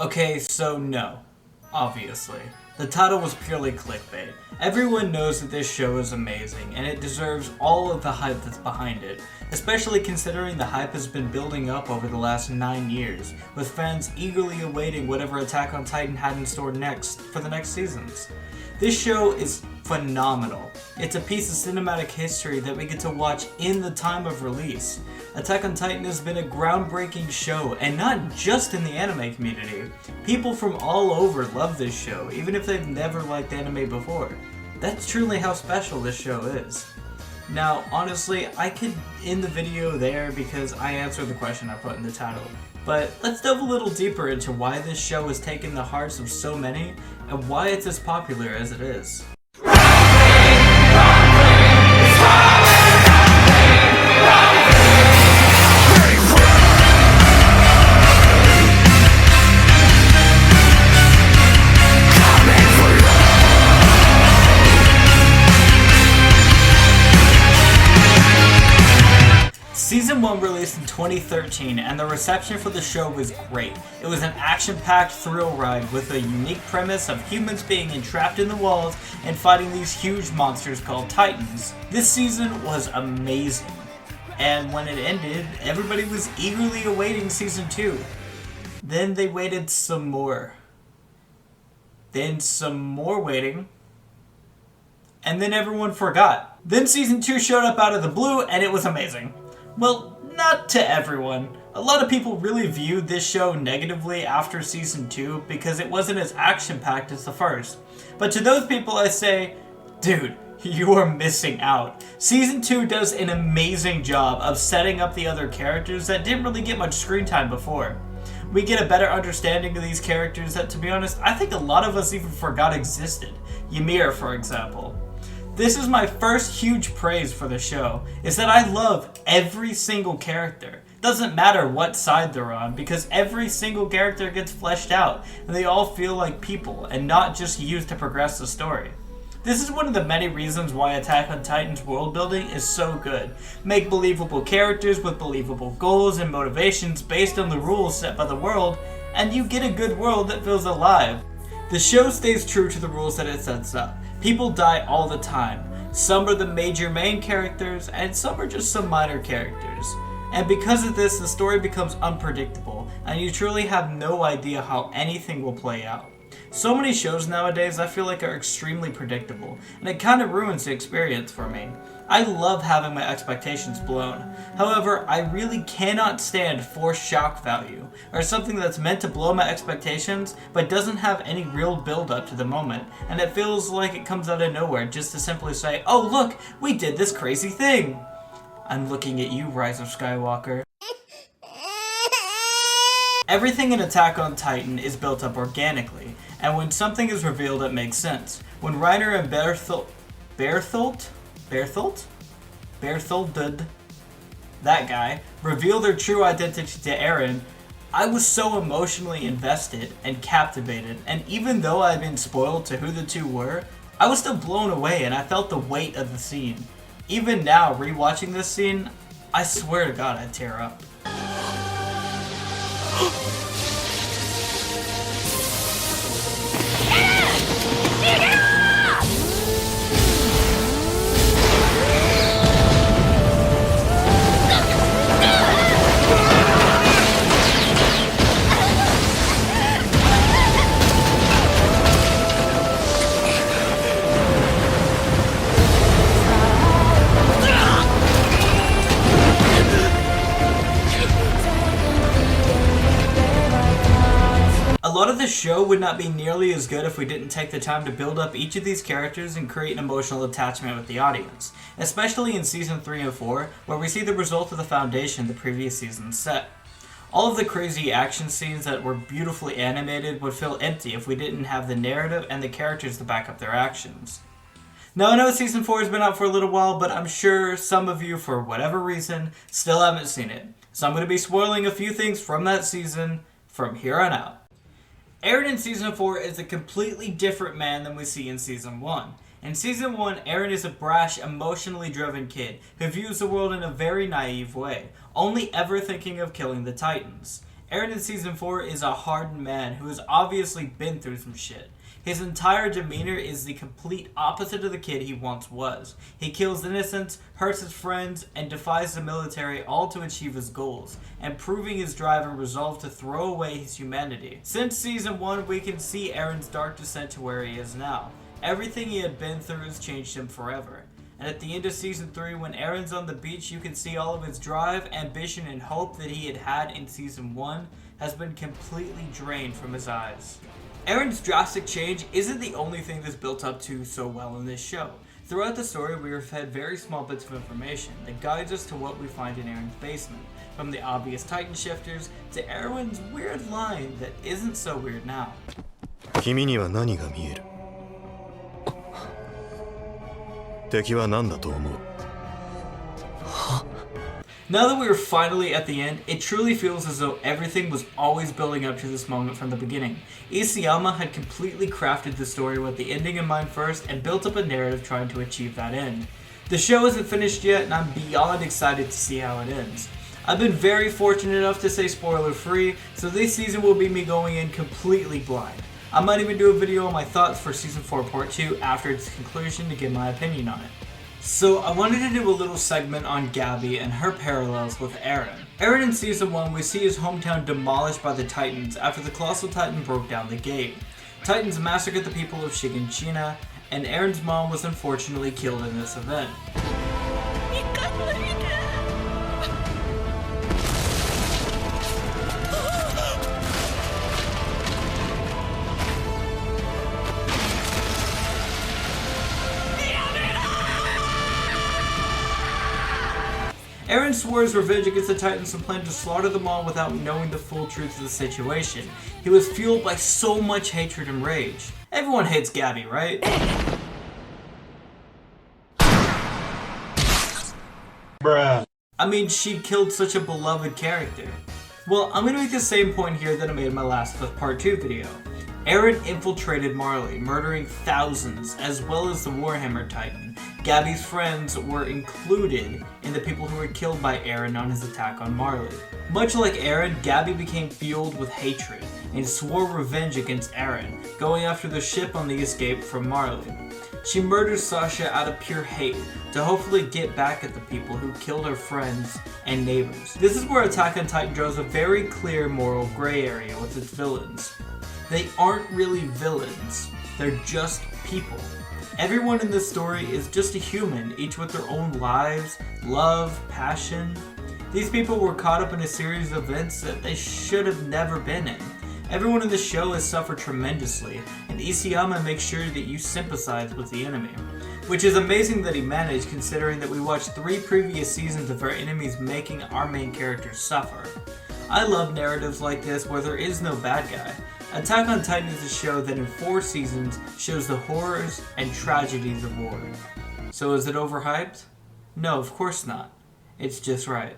Okay, so no. Obviously. The title was purely clickbait. Everyone knows that this show is amazing, and it deserves all of the hype that's behind it, especially considering the hype has been building up over the last 9 years, with fans eagerly awaiting whatever Attack on Titan had in store next for the next seasons. This show is phenomenal. It's a piece of cinematic history that we get to watch in the time of release. Attack on Titan has been a groundbreaking show, and not just in the anime community. People from all over love this show, even if they've never liked anime before. That's truly how special this show is. Now, honestly, I could end the video there because I answered the question I put in the title. But let's delve a little deeper into why this show has taken the hearts of so many, and why it's as popular as it is. Season 1 released in 2013, and the reception for the show was great. It was an action-packed thrill ride with a unique premise of humans being entrapped in the walls and fighting these huge monsters called Titans. This season was amazing, and when it ended, everybody was eagerly awaiting Season 2. Then they waited some more. Then some more waiting. And then everyone forgot. Then Season 2 showed up out of the blue, and it was amazing. Well, not to everyone. A lot of people really viewed this show negatively after Season 2 because it wasn't as action-packed as the first. But to those people I say, dude, you are missing out. Season 2 does an amazing job of setting up the other characters that didn't really get much screen time before. We get a better understanding of these characters that, to be honest, I think a lot of us even forgot existed. Ymir, for example. This is my first huge praise for the show, is that I love every single character. Doesn't matter what side they're on, because every single character gets fleshed out, and they all feel like people, and not just used to progress the story. This is one of the many reasons why Attack on Titan's world building is so good. Make believable characters with believable goals and motivations based on the rules set by the world, and you get a good world that feels alive. The show stays true to the rules that it sets up. People die all the time. Some are the major main characters, and some are just some minor characters. And because of this, the story becomes unpredictable, and you truly have no idea how anything will play out. So many shows nowadays I feel like are extremely predictable, and it kind of ruins the experience for me. I love having my expectations blown. However, I really cannot stand forced shock value, or something that's meant to blow my expectations, but doesn't have any real build up to the moment, and it feels like it comes out of nowhere just to simply say, oh look, we did this crazy thing. I'm looking at you, Rise of Skywalker. Everything in Attack on Titan is built up organically, and when something is revealed it makes sense. When Reiner and Bertholdt, that guy, reveal their true identity to Eren, I was so emotionally invested and captivated, and even though I'd been spoiled to who the two were, I was still blown away and I felt the weight of the scene. Even now, rewatching this scene, I swear to God I'd tear up. A lot of the show would not be nearly as good if we didn't take the time to build up each of these characters and create an emotional attachment with the audience, especially in Season 3 and 4, where we see the result of the foundation the previous season set. All of the crazy action scenes that were beautifully animated would feel empty if we didn't have the narrative and the characters to back up their actions. Now I know Season 4 has been out for a little while, but I'm sure some of you, for whatever reason, still haven't seen it. So I'm going to be spoiling a few things from that season from here on out. Eren in Season 4 is a completely different man than we see in Season 1. In Season 1, Eren is a brash, emotionally driven kid who views the world in a very naive way, only ever thinking of killing the Titans. Eren in Season 4 is a hardened man who has obviously been through some shit. His entire demeanor is the complete opposite of the kid he once was. He kills innocents, hurts his friends, and defies the military, all to achieve his goals, and proving his drive and resolve to throw away his humanity. Since Season 1, we can see Eren's dark descent to where he is now. Everything he had been through has changed him forever. And at the end of Season 3, when Eren's on the beach, you can see all of his drive, ambition, and hope that he had in Season 1 has been completely drained from his eyes. Eren's drastic change isn't the only thing that's built up to so well in this show. Throughout the story, we are fed very small bits of information that guides us to what we find in Eren's basement, from the obvious Titan shifters to Eren's weird line that isn't so weird now. 君には何が見える? 敵は何だと思う? Now that we are finally at the end, it truly feels as though everything was always building up to this moment from the beginning. Isayama had completely crafted the story with the ending in mind first and built up a narrative trying to achieve that end. The show isn't finished yet and I'm beyond excited to see how it ends. I've been very fortunate enough to stay spoiler free, so this season will be me going in completely blind. I might even do a video on my thoughts for Season 4 Part 2 after its conclusion to give my opinion on it. So I wanted to do a little segment on Gabby and her parallels with Eren. Eren in Season 1, we see his hometown demolished by the Titans after the Colossal Titan broke down the gate. Titans massacred the people of Shiganshina, and Eren's mom was unfortunately killed in this event. Eren swore his revenge against the Titans and planned to slaughter them all without knowing the full truth of the situation. He was fueled by so much hatred and rage. Everyone hates Gabby, right? Bruh. I mean, she killed such a beloved character. Well, I'm gonna make the same point here that I made in my last Part 2 video. Eren infiltrated Marley, murdering thousands, as well as the Warhammer Titan. Gabby's friends were included in the people who were killed by Eren on his attack on Marley. Much like Eren, Gabby became fueled with hatred and swore revenge against Eren, going after the ship on the escape from Marley. She murders Sasha out of pure hate to hopefully get back at the people who killed her friends and neighbors. This is where Attack on Titan draws a very clear moral gray area with its villains. They aren't really villains, they're just people. Everyone in this story is just a human, each with their own lives, love, passion. These people were caught up in a series of events that they should have never been in. Everyone in the show has suffered tremendously, and Isayama makes sure that you sympathize with the enemy. Which is amazing that he managed, considering that we watched 3 previous seasons of our enemies making our main characters suffer. I love narratives like this where there is no bad guy. Attack on Titan is a show that in 4 seasons shows the horrors and tragedies of war. So is it overhyped? No, of course not. It's just right.